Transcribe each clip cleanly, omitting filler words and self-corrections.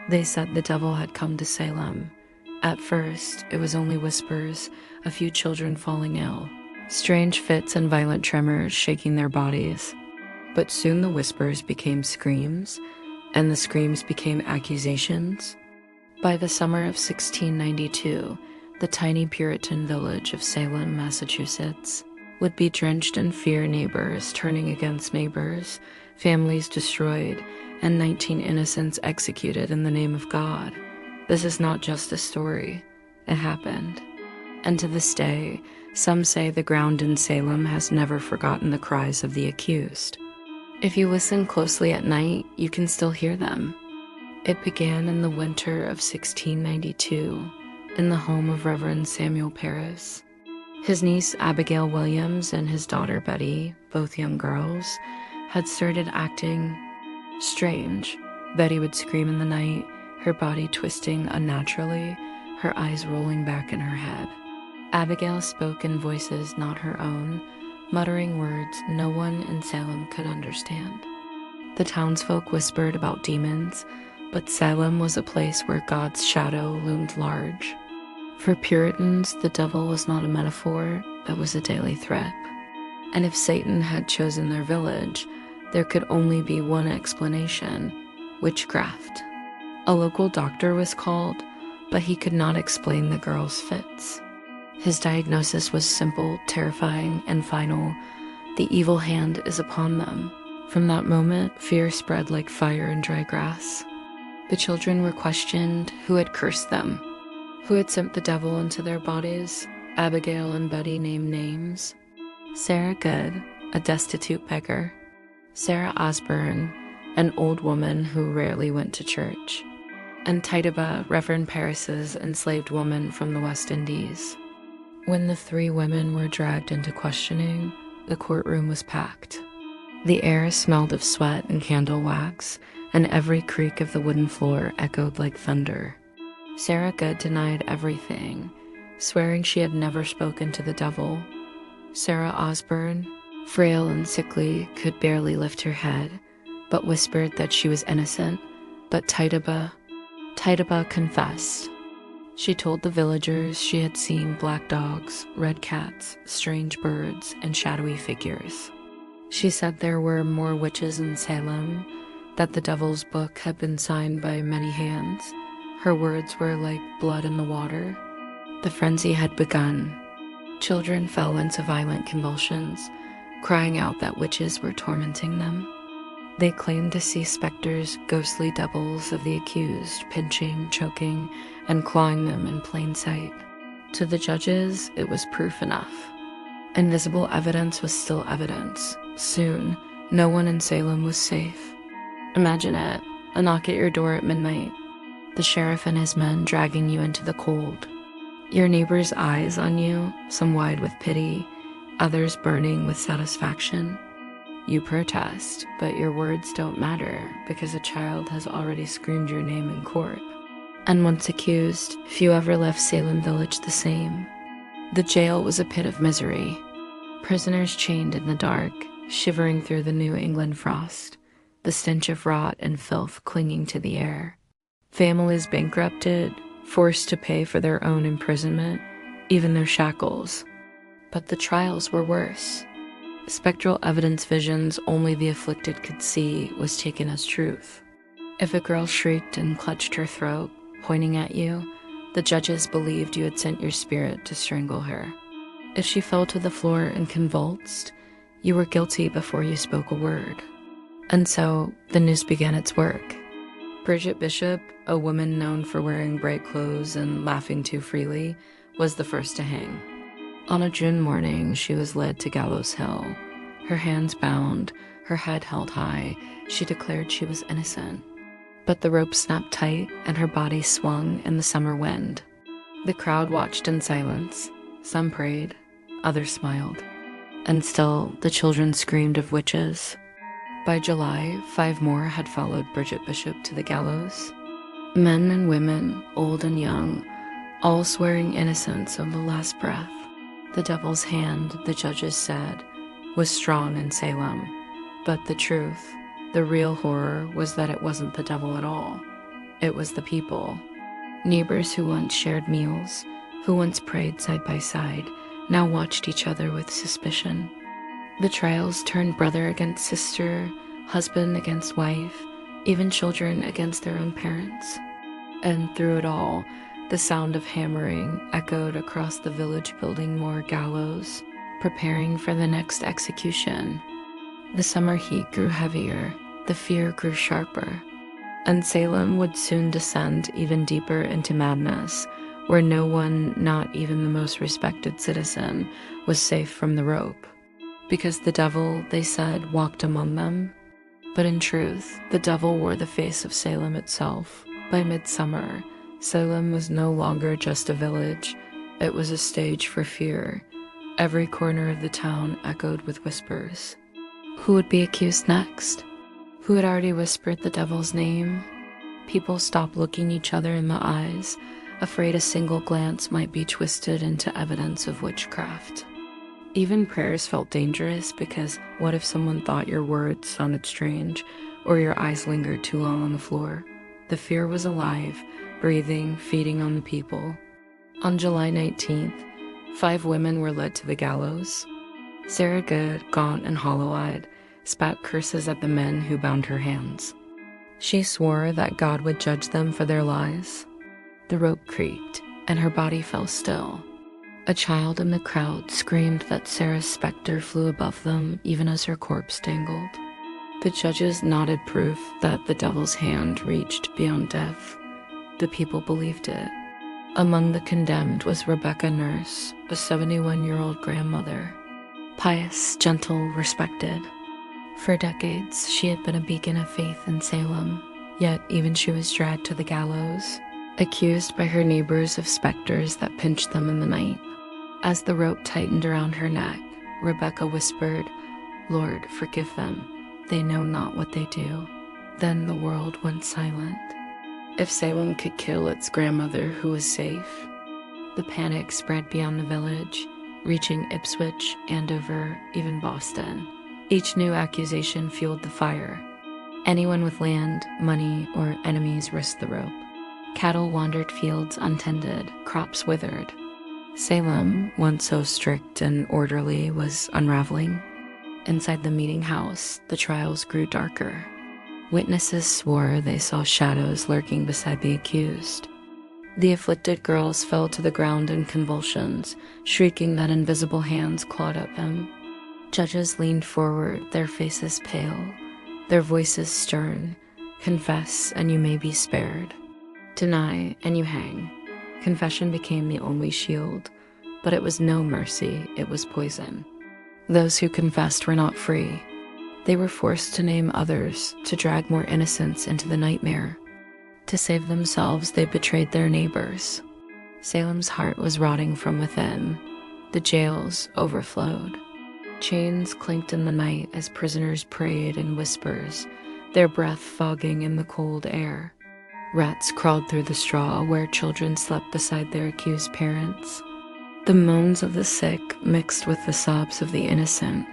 They said the devil had come to Salem. At first, it was only whispers, a few children falling ill, strange fits and violent tremors shaking their bodies. But soon the whispers became screams, and the screams became accusations. By the summer of 1692, the tiny Puritan village of Salem, Massachusetts, would be drenched in fear, neighbors turning against neighbors, families destroyed, and 19 innocents executed in the name of God. This is not just a story. It happened. And to this day, some say the ground in Salem has never forgotten the cries of the accused. If you listen closely at night, you can still hear them. It began in the winter of 1692, in the home of Reverend Samuel Parris. His niece Abigail Williams and his daughter Betty, both young girls, had started acting strange. Betty would scream in the night, her body twisting unnaturally, her eyes rolling back in her head. Abigail spoke in voices not her own, muttering words no one in Salem could understand. The townsfolk whispered about demons, but Salem was a place where God's shadow loomed large. For Puritans, the devil was not a metaphor, it was a daily threat. And if Satan had chosen their village, there could only be one explanation: witchcraft. A local doctor was called, but he could not explain the girls' fits. His diagnosis was simple, terrifying, and final: the evil hand is upon them. From that moment, fear spread like fire in dry grass. The children were questioned who had cursed them, who had sent the devil into their bodies. Abigail and Betty named names: Sarah Good, a destitute beggar; Sarah Osborne, an old woman who rarely went to church; and Tituba, Reverend Parris's enslaved woman from the West Indies. When the 3 women were dragged into questioning, the courtroom was packed. The air smelled of sweat and candle wax, and every creak of the wooden floor echoed like thunder. Sarah Good denied everything, swearing she had never spoken to the devil. Sarah Osborne, frail and sickly, could barely lift her head, but whispered that she was innocent. But Tituba confessed. She told the villagers she had seen black dogs, red cats, strange birds, and shadowy figures. She said there were more witches in Salem, that the devil's book had been signed by many hands. Her words were like blood in the water. The frenzy had begun. Children fell into violent convulsions, crying out that witches were tormenting them. They claimed to see specters, ghostly doubles of the accused, pinching, choking, and clawing them in plain sight. To the judges, it was proof enough. Invisible evidence was still evidence. Soon, no one in Salem was safe. Imagine it, a knock at your door at midnight, the sheriff and his men dragging you into the cold. Your neighbor's eyes on you, some wide with pity, others burning with satisfaction. You protest, but your words don't matter because a child has already screamed your name in court. And once accused, few ever left Salem Village the same. The jail was a pit of misery. Prisoners chained in the dark, shivering through the New England frost, the stench of rot and filth clinging to the air. Families bankrupted, forced to pay for their own imprisonment, even their shackles. But the trials were worse. Spectral evidence visions only the afflicted could see was taken as truth. If a girl shrieked and clutched her throat, pointing at you, the judges believed you had sent your spirit to strangle her. If she fell to the floor and convulsed, you were guilty before you spoke a word. And so, the noose began its work. Bridget Bishop, a woman known for wearing bright clothes and laughing too freely, was the first to hang. On a June morning, she was led to Gallows Hill. Her hands bound, her head held high, she declared she was innocent. But the rope snapped tight and her body swung in the summer wind. The crowd watched in silence. Some prayed, others smiled. And still, the children screamed of witches. By July, 5 more had followed Bridget Bishop to the gallows. Men and women, old and young, all swearing innocence of the last breath. The devil's hand, the judges said, was strong in Salem. But the truth, the real horror, was that it wasn't the devil at all. it was the people. Neighbors who once shared meals, who once prayed side by side, now watched each other with suspicion. The trials turned brother against sister, husband against wife, even children against their own parents. And through it all, the sound of hammering echoed across the village, building more gallows, preparing for the next execution. The summer heat grew heavier, the fear grew sharper, and Salem would soon descend even deeper into madness, where no one, not even the most respected citizen, was safe from the rope. Because the devil, they said, walked among them. But in truth, the devil wore the face of Salem itself. By midsummer, Salem was no longer just a village, it was a stage for fear. Every corner of the town echoed with whispers. Who would be accused next? Who had already whispered the devil's name? People stopped looking each other in the eyes, afraid a single glance might be twisted into evidence of witchcraft. Even prayers felt dangerous, because what if someone thought your words sounded strange, or your eyes lingered too long on the floor? The fear was alive, breathing, feeding on the people. On July 19th, 5 women were led to the gallows. Sarah Good, gaunt and hollow-eyed, spat curses at the men who bound her hands. She swore that God would judge them for their lies. The rope creaked, and her body fell still. A child in the crowd screamed that Sarah's specter flew above them, even as her corpse dangled. The judges nodded proof that the devil's hand reached beyond death. The people believed it. Among the condemned was Rebecca Nurse, a 71-year-old grandmother. Pious, gentle, respected. For decades, she had been a beacon of faith in Salem, yet even she was dragged to the gallows, accused by her neighbors of specters that pinched them in the night. As the rope tightened around her neck, Rebecca whispered, "Lord, forgive them. They know not what they do." Then the world went silent. If Salem could kill its grandmother who was safe, the panic spread beyond the village, reaching Ipswich, Andover, even Boston. Each new accusation fueled the fire. Anyone with land, money, or enemies risked the rope. Cattle wandered fields untended, crops withered. Salem, once so strict and orderly, was unraveling. Inside the meeting house, the trials grew darker. Witnesses swore they saw shadows lurking beside the accused. The afflicted girls fell to the ground in convulsions, shrieking that invisible hands clawed at them. Judges leaned forward, their faces pale, their voices stern. Confess, and you may be spared. Deny, and you hang. Confession became the only shield, but it was no mercy, it was poison. Those who confessed were not free. They were forced to name others, to drag more innocents into the nightmare. To save themselves, they betrayed their neighbors. Salem's heart was rotting from within. The jails overflowed. Chains clinked in the night as prisoners prayed in whispers, their breath fogging in the cold air. Rats crawled through the straw where children slept beside their accused parents. The moans of the sick mixed with the sobs of the innocent.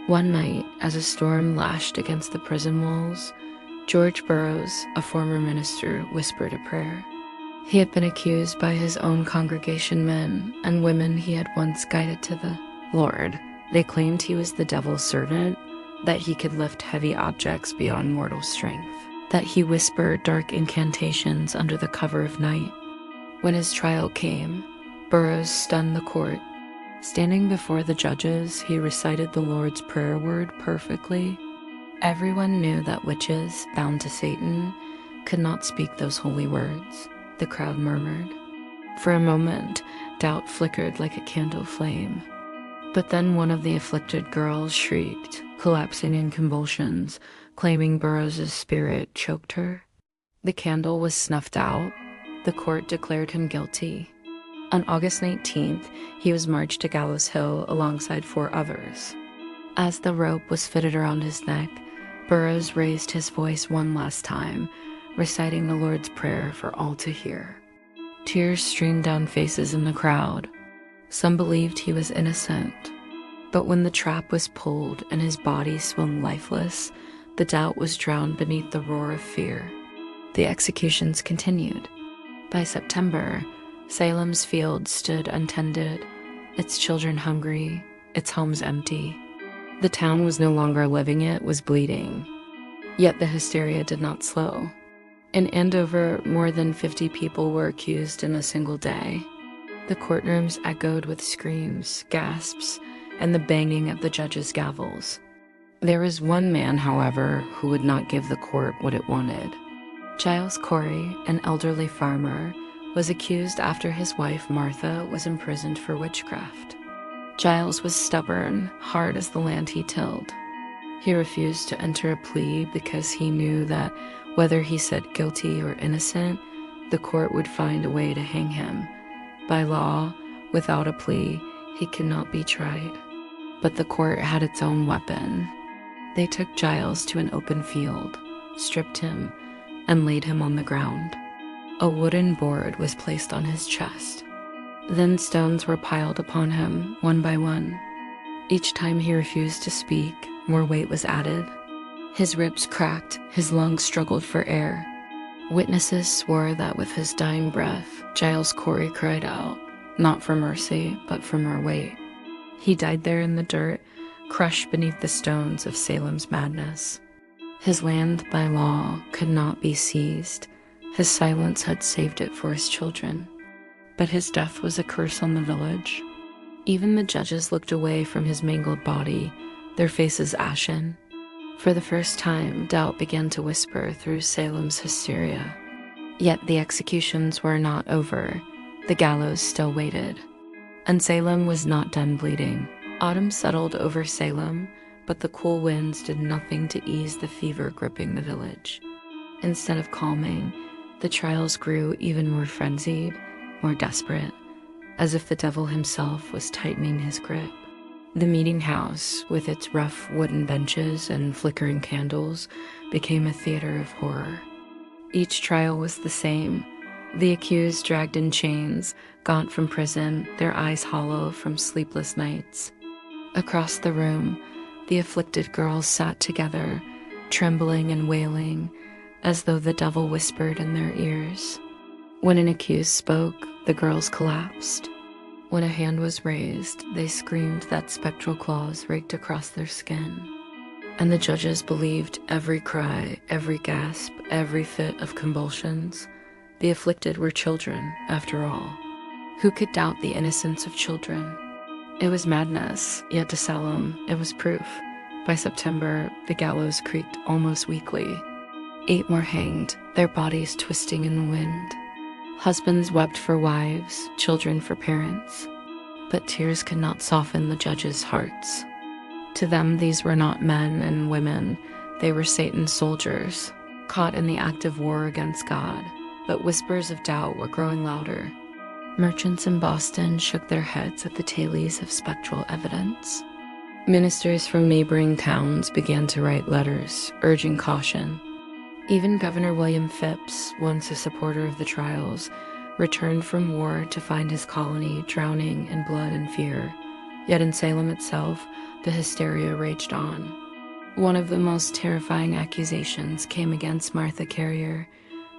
One night, as a storm lashed against the prison walls, George Burroughs, a former minister, whispered a prayer. He had been accused by his own congregation men and women he had once guided to the Lord. They claimed he was the devil's servant, that he could lift heavy objects beyond mortal strength, that he whispered dark incantations under the cover of night. When his trial came, Burroughs stunned the court. Standing before the judges, he recited the Lord's prayer word perfectly. Everyone knew that witches, bound to Satan, could not speak those holy words. The crowd murmured. For a moment, doubt flickered like a candle flame. But then one of the afflicted girls shrieked, collapsing in convulsions, claiming Burroughs' spirit choked her. The candle was snuffed out. The court declared him guilty. On August 19th, he was marched to Gallows Hill alongside 4 others. As the rope was fitted around his neck, Burroughs raised his voice one last time, reciting the Lord's Prayer for all to hear. Tears streamed down faces in the crowd. Some believed he was innocent. But when the trap was pulled and his body swung lifeless, the doubt was drowned beneath the roar of fear. the executions continued. By September, Salem's fields stood untended, its children hungry, its homes empty. The town was no longer living, it was bleeding. Yet the hysteria did not slow. In Andover, more than 50 people were accused in a single day. The courtrooms echoed with screams, gasps, and the banging of the judges' gavels. There was one man, however, who would not give the court what it wanted. Giles Corey, an elderly farmer, was accused after his wife Martha was imprisoned for witchcraft. Giles was stubborn, hard as the land he tilled. He refused to enter a plea because he knew that whether he said guilty or innocent, the court would find a way to hang him. By law, without a plea, he could not be tried. But the court had its own weapon. They took Giles to an open field, stripped him, and laid him on the ground. A wooden board was placed on his chest. Then stones were piled upon him, one by one. Each time he refused to speak, more weight was added. His ribs cracked, his lungs struggled for air. Witnesses swore that with his dying breath, Giles Corey cried out, not for mercy, but for more weight. He died there in the dirt, crushed beneath the stones of Salem's madness. His land, by law, could not be seized. His silence had saved it for his children. But his death was a curse on the village. Even the judges looked away from his mangled body, their faces ashen. For the first time, doubt began to whisper through Salem's hysteria. Yet the executions were not over. The gallows still waited. And Salem was not done bleeding. Autumn settled over Salem, but the cool winds did nothing to ease the fever gripping the village. Instead of calming, the trials grew even more frenzied, more desperate, as if the devil himself was tightening his grip. The meeting house, with its rough wooden benches and flickering candles, became a theater of horror. Each trial was the same. The accused dragged in chains, gaunt from prison, their eyes hollow from sleepless nights. Across the room, the afflicted girls sat together, trembling and wailing, as though the devil whispered in their ears. When an accused spoke, the girls collapsed. When a hand was raised, they screamed that spectral claws raked across their skin. And the judges believed every cry, every gasp, every fit of convulsions. The afflicted were children, after all. Who could doubt the innocence of children? It was madness, yet to Salem, it was proof. By September, the gallows creaked almost weekly. 8 more hanged, their bodies twisting in the wind. Husbands wept for wives, children for parents. But tears could not soften the judges' hearts. To them, these were not men and women. They were Satan's soldiers, caught in the active war against God. But whispers of doubt were growing louder. Merchants in Boston shook their heads at the tales of spectral evidence. Ministers from neighboring towns began to write letters, urging caution. Even Governor William Phipps, once a supporter of the trials, returned from war to find his colony drowning in blood and fear. Yet in Salem itself, the hysteria raged on. One of the most terrifying accusations came against Martha Carrier,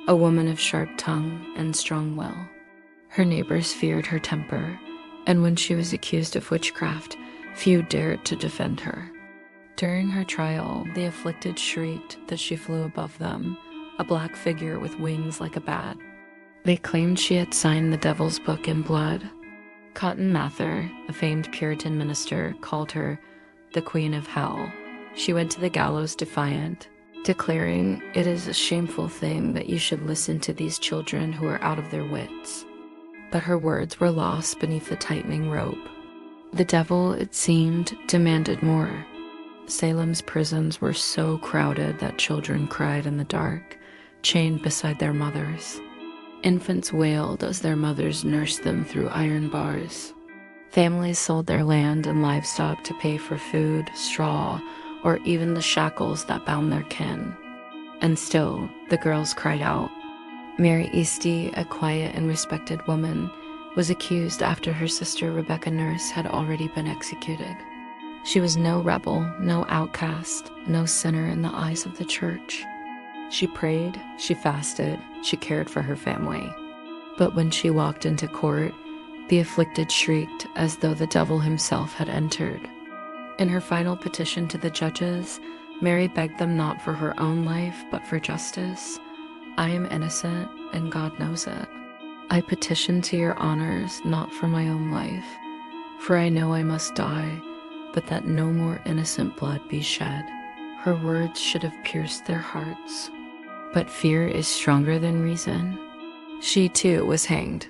a woman of sharp tongue and strong will. Her neighbors feared her temper, and when she was accused of witchcraft, few dared to defend her. During her trial, the afflicted shrieked that she flew above them, a black figure with wings like a bat. They claimed she had signed the devil's book in blood. Cotton Mather, a famed Puritan minister, called her the Queen of Hell. She went to the gallows defiant, declaring, "It is a shameful thing that you should listen to these children who are out of their wits." But her words were lost beneath the tightening rope. The devil, it seemed, demanded more. Salem's prisons were so crowded that children cried in the dark, chained beside their mothers. Infants wailed as their mothers nursed them through iron bars. Families sold their land and livestock to pay for food, straw, or even the shackles that bound their kin. And still, the girls cried out. Mary Easty, a quiet and respected woman, was accused after her sister Rebecca Nurse had already been executed. She was no rebel, no outcast, no sinner in the eyes of the church. She prayed, she fasted, she cared for her family. But when she walked into court, the afflicted shrieked as though the devil himself had entered. In her final petition to the judges, Mary begged them not for her own life, but for justice. I am innocent, and God knows it. I petition to your honors, not for my own life, for I know I must die, but that no more innocent blood be shed. Her words should have pierced their hearts. But fear is stronger than reason. She, too, was hanged.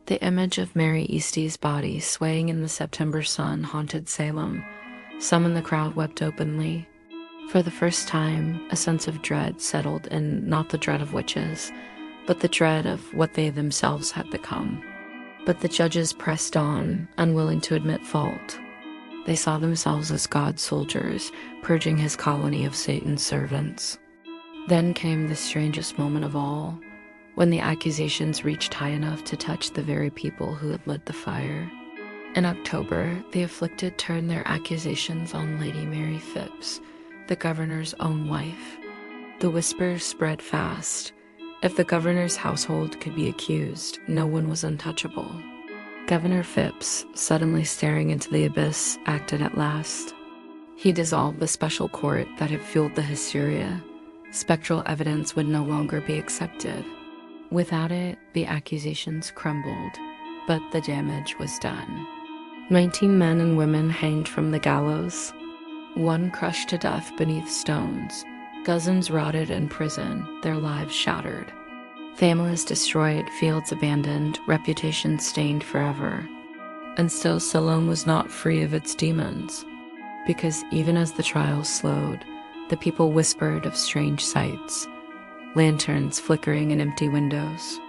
The image of Mary Eastie's body swaying in the September sun haunted Salem. Some in the crowd wept openly. For the first time, a sense of dread settled in not the dread of witches, but the dread of what they themselves had become. But the judges pressed on, unwilling to admit fault. They saw themselves as God's soldiers, purging his colony of Satan's servants. Then came the strangest moment of all, when the accusations reached high enough to touch the very people who had lit the fire. In October, the afflicted turned their accusations on Lady Mary Phipps, the governor's own wife. The whispers spread fast. If the governor's household could be accused, no one was untouchable. Governor Phipps, suddenly staring into the abyss, acted at last. He dissolved the special court that had fueled the hysteria. Spectral evidence would no longer be accepted. Without it, the accusations crumbled, but the damage was done. 19 men and women hanged from the gallows. One crushed to death beneath stones. Dozens rotted in prison, their lives shattered. Families destroyed, fields abandoned, reputations stained forever. And still Salem was not free of its demons, because even as the trials slowed, the people whispered of strange sights. Lanterns flickering in empty windows.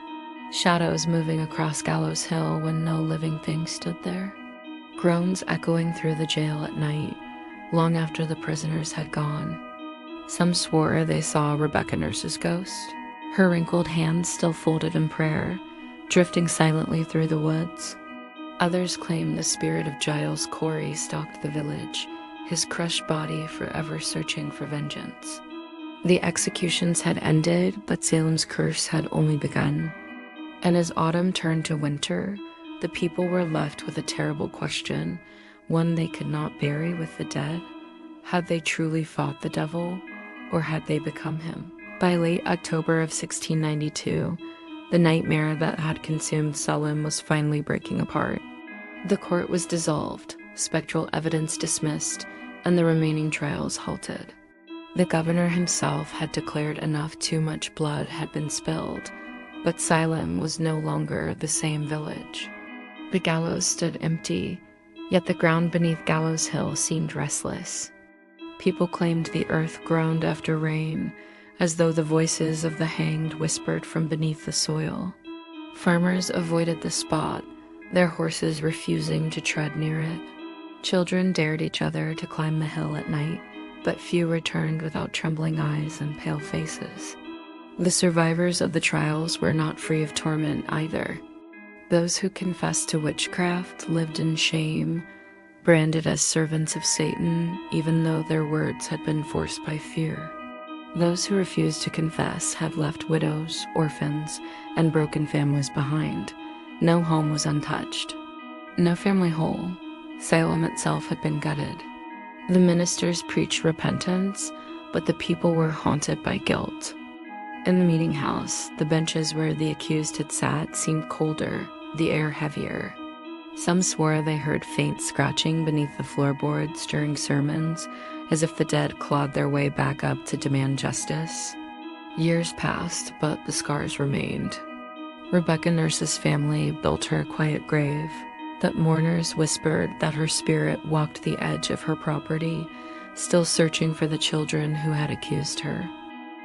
Shadows moving across Gallows Hill when no living thing stood there. Groans echoing through the jail at night, long after the prisoners had gone. Some swore they saw Rebecca Nurse's ghost, her wrinkled hands still folded in prayer, drifting silently through the woods. Others claimed the spirit of Giles Corey stalked the village, his crushed body forever searching for vengeance. The executions had ended, but Salem's curse had only begun. And as autumn turned to winter, the people were left with a terrible question, one they could not bury with the dead. Had they truly fought the devil, or had they become him? By late October of 1692, the nightmare that had consumed Salem was finally breaking apart. The court was dissolved, spectral evidence dismissed, and the remaining trials halted. The governor himself had declared enough too much blood had been spilled, but Salem was no longer the same village. The gallows stood empty, yet the ground beneath Gallows Hill seemed restless. People claimed the earth groaned after rain, as though the voices of the hanged whispered from beneath the soil. Farmers avoided the spot, their horses refusing to tread near it. Children dared each other to climb the hill at night, but few returned without trembling eyes and pale faces. The survivors of the trials were not free of torment either. Those who confessed to witchcraft lived in shame, branded as servants of Satan, even though their words had been forced by fear. Those who refused to confess have left widows, orphans, and broken families behind. No home was untouched. No family whole. Salem itself had been gutted. The ministers preached repentance, but the people were haunted by guilt. In the meeting house, the benches where the accused had sat seemed colder, the air heavier. Some swore they heard faint scratching beneath the floorboards during sermons, as if the dead clawed their way back up to demand justice. Years passed, but the scars remained. Rebecca Nurse's family built her a quiet grave, but mourners whispered that her spirit walked the edge of her property, still searching for the children who had accused her.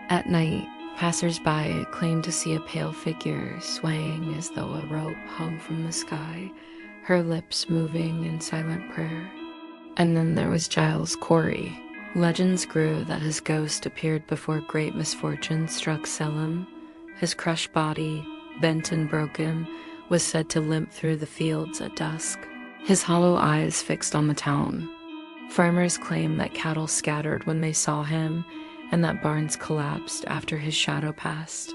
At night, passers-by claimed to see a pale figure swaying as though a rope hung from the sky, her lips moving in silent prayer. And then there was Giles Corey. Legends grew that his ghost appeared before great misfortune struck Salem. His crushed body, bent and broken, was said to limp through the fields at dusk, his hollow eyes fixed on the town. Farmers claimed that cattle scattered when they saw him, and that barns collapsed after his shadow passed.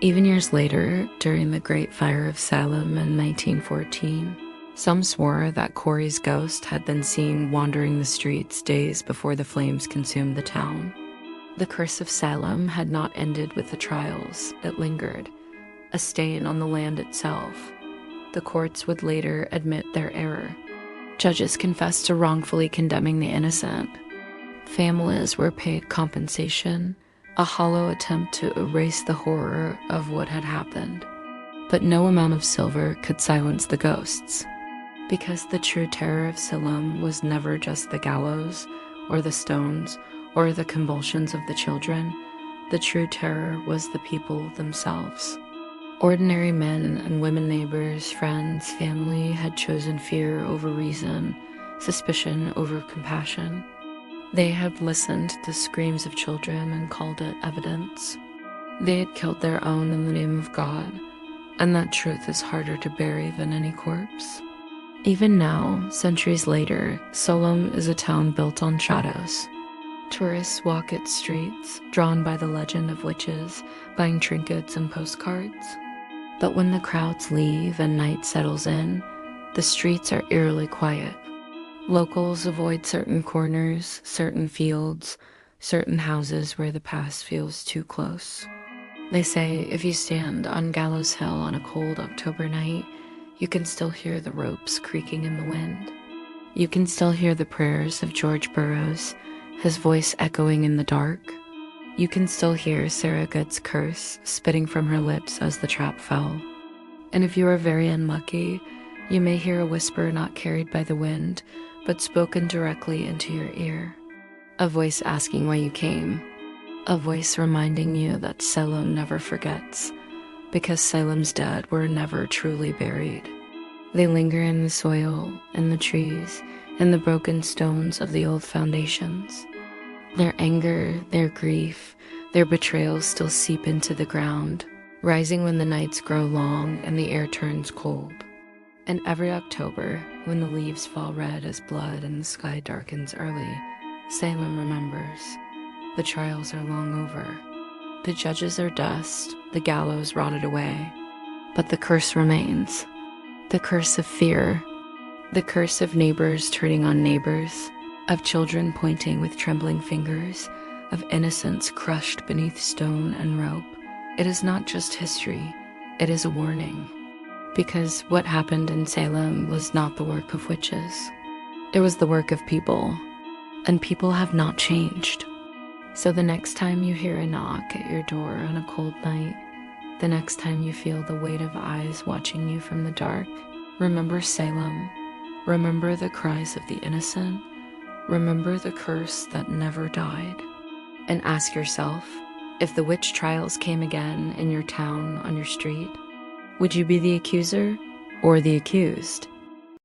Even years later, during the Great Fire of Salem in 1914, some swore that Corey's ghost had been seen wandering the streets days before the flames consumed the town. The curse of Salem had not ended with the trials, it lingered, a stain on the land itself. The courts would later admit their error. Judges confessed to wrongfully condemning the innocent. Families were paid compensation, a hollow attempt to erase the horror of what had happened. But no amount of silver could silence the ghosts. Because the true terror of Salem was never just the gallows, or the stones, or the convulsions of the children. The true terror was the people themselves. Ordinary men and women neighbors, friends, family had chosen fear over reason, suspicion over compassion. They had listened to the screams of children and called it evidence. They had killed their own in the name of God, and that truth is harder to bury than any corpse. Even now, centuries later, Salem is a town built on shadows. Tourists walk its streets, drawn by the legend of witches, buying trinkets and postcards. But when the crowds leave and night settles in, the streets are eerily quiet. Locals avoid certain corners, certain fields, certain houses where the past feels too close. They say if you stand on Gallows Hill on a cold October night, you can still hear the ropes creaking in the wind. You can still hear the prayers of George Burroughs, his voice echoing in the dark. You can still hear Sarah Good's curse spitting from her lips as the trap fell. And if you are very unlucky, you may hear a whisper not carried by the wind, but spoken directly into your ear. A voice asking why you came. A voice reminding you that Salem never forgets, because Salem's dead were never truly buried. They linger in the soil, in the trees, in the broken stones of the old foundations. Their anger, their grief, their betrayals still seep into the ground, rising when the nights grow long and the air turns cold. And every October, when the leaves fall red as blood and the sky darkens early, Salem remembers. The trials are long over. The judges are dust, the gallows rotted away. But the curse remains. The curse of fear. The curse of neighbors turning on neighbors, of children pointing with trembling fingers, of innocence crushed beneath stone and rope. It is not just history, it is a warning. Because what happened in Salem was not the work of witches. It was the work of people, and people have not changed. So the next time you hear a knock at your door on a cold night, the next time you feel the weight of eyes watching you from the dark, remember Salem, remember the cries of the innocent, remember the curse that never died, and ask yourself, if the witch trials came again in your town, on your street, would you be the accuser or the accused?